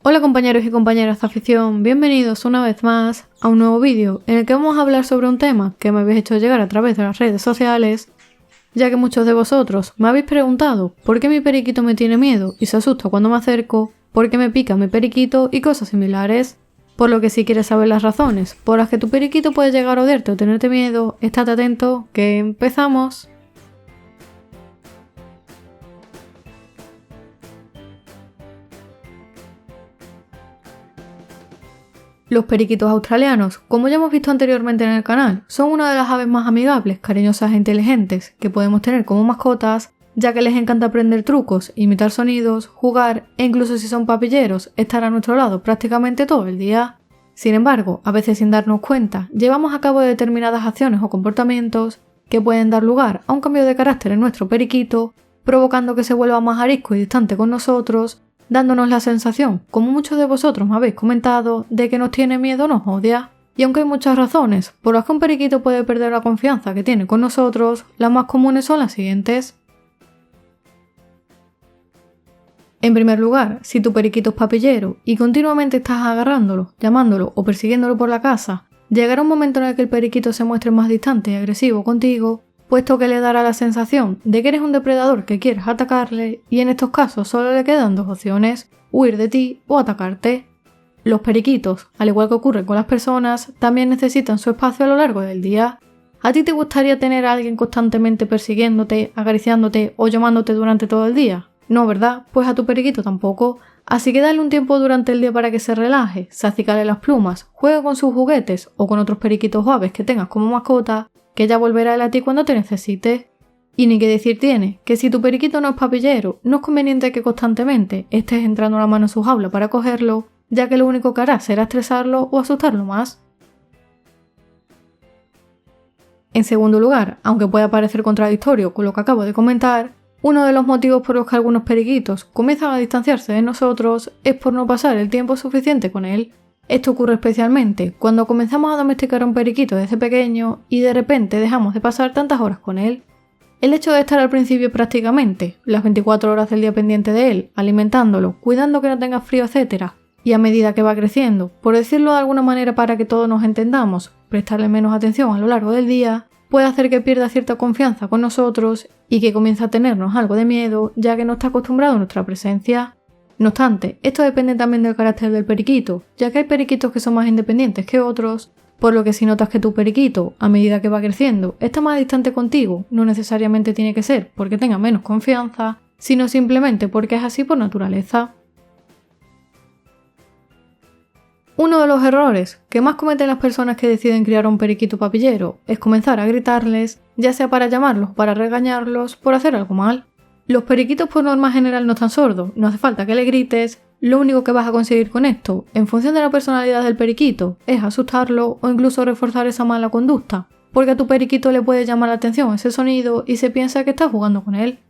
Hola compañeros y compañeras de afición, bienvenidos una vez más a un nuevo vídeo en el que vamos a hablar sobre un tema que me habéis hecho llegar a través de las redes sociales, ya que muchos de vosotros me habéis preguntado por qué mi periquito me tiene miedo y se asusta cuando me acerco, por qué me pica mi periquito y cosas similares. Por lo que si quieres saber las razones por las que tu periquito puede llegar a odiarte o tenerte miedo, estate atento que empezamos. Los periquitos australianos, como ya hemos visto anteriormente en el canal, son una de las aves más amigables, cariñosas e inteligentes que podemos tener como mascotas, ya que les encanta aprender trucos, imitar sonidos, jugar e incluso si son papilleros, estar a nuestro lado prácticamente todo el día. Sin embargo, a veces sin darnos cuenta, llevamos a cabo determinadas acciones o comportamientos que pueden dar lugar a un cambio de carácter en nuestro periquito, provocando que se vuelva más arisco y distante con nosotros, dándonos la sensación, como muchos de vosotros me habéis comentado, de que nos tiene miedo o nos odia. Y aunque hay muchas razones por las que un periquito puede perder la confianza que tiene con nosotros, las más comunes son las siguientes. En primer lugar, si tu periquito es papillero y continuamente estás agarrándolo, llamándolo o persiguiéndolo por la casa, llegará un momento en el que el periquito se muestre más distante y agresivo contigo, puesto que le dará la sensación de que eres un depredador que quieres atacarle, y en estos casos solo le quedan dos opciones: huir de ti o atacarte. Los periquitos, al igual que ocurre con las personas, también necesitan su espacio a lo largo del día. ¿A ti te gustaría tener a alguien constantemente persiguiéndote, acariciándote o llamándote durante todo el día? No, ¿verdad? Pues a tu periquito tampoco. Así que dale un tiempo durante el día para que se relaje, se acicale las plumas, juegue con sus juguetes o con otros periquitos o aves que tengas como mascota, que ya volverá él a ti cuando te necesite. Y ni que decir tiene, que si tu periquito no es papillero, no es conveniente que constantemente estés entrando la mano en su jaula para cogerlo, ya que lo único que hará será estresarlo o asustarlo más. En segundo lugar, aunque pueda parecer contradictorio con lo que acabo de comentar, uno de los motivos por los que algunos periquitos comienzan a distanciarse de nosotros es por no pasar el tiempo suficiente con él. Esto ocurre especialmente cuando comenzamos a domesticar a un periquito desde pequeño y de repente dejamos de pasar tantas horas con él. El hecho de estar al principio prácticamente las 24 horas del día pendiente de él, alimentándolo, cuidando que no tenga frío, etc., y a medida que va creciendo, por decirlo de alguna manera para que todos nos entendamos, prestarle menos atención a lo largo del día, puede hacer que pierda cierta confianza con nosotros y que comience a tenernos algo de miedo, ya que no está acostumbrado a nuestra presencia. No obstante, esto depende también del carácter del periquito, ya que hay periquitos que son más independientes que otros, por lo que si notas que tu periquito, a medida que va creciendo, está más distante contigo, no necesariamente tiene que ser porque tenga menos confianza, sino simplemente porque es así por naturaleza. Uno de los errores que más cometen las personas que deciden criar un periquito papillero es comenzar a gritarles, ya sea para llamarlos o para regañarlos por hacer algo mal. Los periquitos por norma general no están sordos, no hace falta que le grites, lo único que vas a conseguir con esto, en función de la personalidad del periquito, es asustarlo o incluso reforzar esa mala conducta, porque a tu periquito le puede llamar la atención ese sonido y se piensa que estás jugando con él.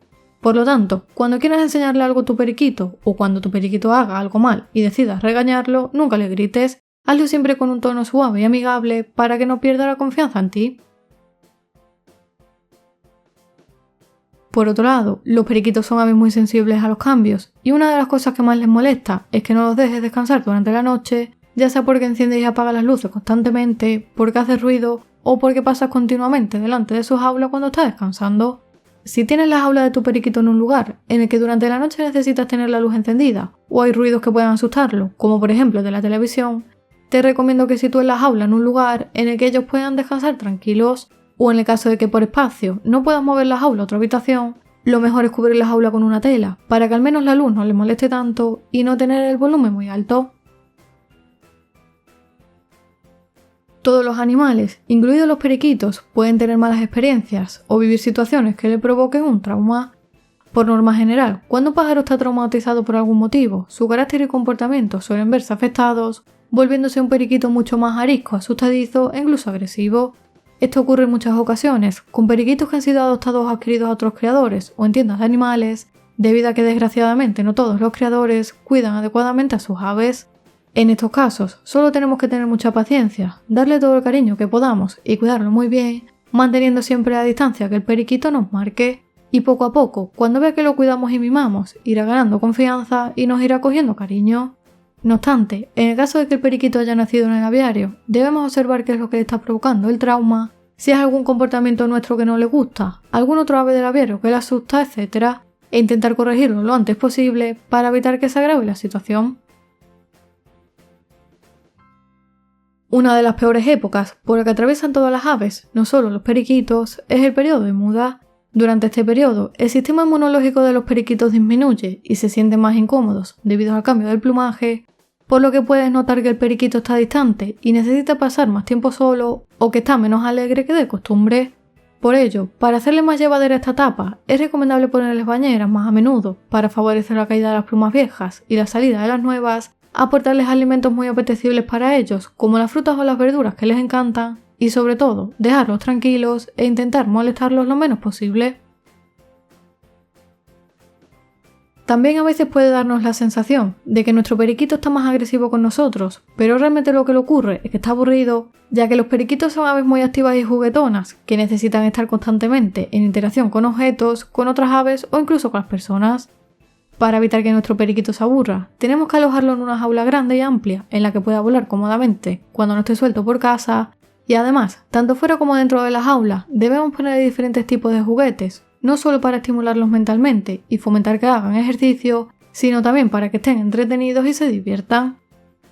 Por lo tanto, cuando quieras enseñarle algo a tu periquito, o cuando tu periquito haga algo mal y decidas regañarlo, nunca le grites, hazlo siempre con un tono suave y amigable para que no pierda la confianza en ti. Por otro lado, los periquitos son aves muy sensibles a los cambios, y una de las cosas que más les molesta es que no los dejes descansar durante la noche, ya sea porque enciendes y apagas las luces constantemente, porque haces ruido o porque pasas continuamente delante de su jaula cuando está descansando. Si tienes la jaula de tu periquito en un lugar en el que durante la noche necesitas tener la luz encendida o hay ruidos que puedan asustarlo, como por ejemplo el de la televisión, te recomiendo que sitúes la jaula en un lugar en el que ellos puedan descansar tranquilos, o en el caso de que por espacio no puedas mover la jaula a otra habitación, lo mejor es cubrir la jaula con una tela para que al menos la luz no les moleste tanto y no tener el volumen muy alto. Todos los animales, incluidos los periquitos, pueden tener malas experiencias o vivir situaciones que le provoquen un trauma. Por norma general, cuando un pájaro está traumatizado por algún motivo, su carácter y comportamiento suelen verse afectados, volviéndose un periquito mucho más arisco, asustadizo e incluso agresivo. Esto ocurre en muchas ocasiones, con periquitos que han sido adoptados o adquiridos a otros criadores o en tiendas de animales, debido a que desgraciadamente no todos los criadores cuidan adecuadamente a sus aves. En estos casos, solo tenemos que tener mucha paciencia, darle todo el cariño que podamos y cuidarlo muy bien, manteniendo siempre la distancia que el periquito nos marque, y poco a poco, cuando vea que lo cuidamos y mimamos, irá ganando confianza y nos irá cogiendo cariño. No obstante, en el caso de que el periquito haya nacido en el aviario, debemos observar qué es lo que le está provocando el trauma, si es algún comportamiento nuestro que no le gusta, algún otro ave del aviario que le asusta, etc., e intentar corregirlo lo antes posible para evitar que se agrave la situación. Una de las peores épocas por la que atraviesan todas las aves, no solo los periquitos, es el periodo de muda. Durante este periodo, el sistema inmunológico de los periquitos disminuye y se sienten más incómodos debido al cambio del plumaje, por lo que puedes notar que el periquito está distante y necesita pasar más tiempo solo o que está menos alegre que de costumbre. Por ello, para hacerle más llevadera esta etapa, es recomendable ponerles bañeras más a menudo para favorecer la caída de las plumas viejas y la salida de las nuevas, aportarles alimentos muy apetecibles para ellos, como las frutas o las verduras que les encantan, y sobre todo, dejarlos tranquilos e intentar molestarlos lo menos posible. También a veces puede darnos la sensación de que nuestro periquito está más agresivo con nosotros, pero realmente lo que le ocurre es que está aburrido, ya que los periquitos son aves muy activas y juguetonas, que necesitan estar constantemente en interacción con objetos, con otras aves o incluso con las personas. Para evitar que nuestro periquito se aburra, tenemos que alojarlo en una jaula grande y amplia, en la que pueda volar cómodamente cuando no esté suelto por casa, y además, tanto fuera como dentro de la jaula, debemos poner diferentes tipos de juguetes, no solo para estimularlos mentalmente y fomentar que hagan ejercicio, sino también para que estén entretenidos y se diviertan.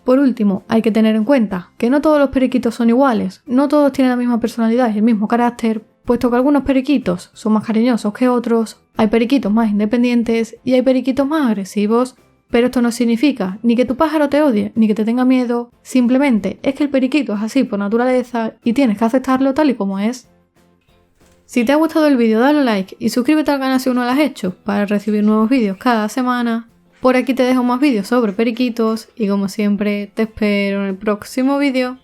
Por último, hay que tener en cuenta que no todos los periquitos son iguales, no todos tienen la misma personalidad y el mismo carácter, puesto que algunos periquitos son más cariñosos que otros, hay periquitos más independientes y hay periquitos más agresivos. Pero esto no significa ni que tu pájaro te odie ni que te tenga miedo, simplemente es que el periquito es así por naturaleza y tienes que aceptarlo tal y como es. Si te ha gustado el vídeo dale like y suscríbete al canal si aún no lo has hecho para recibir nuevos vídeos cada semana. Por aquí te dejo más vídeos sobre periquitos y como siempre te espero en el próximo vídeo.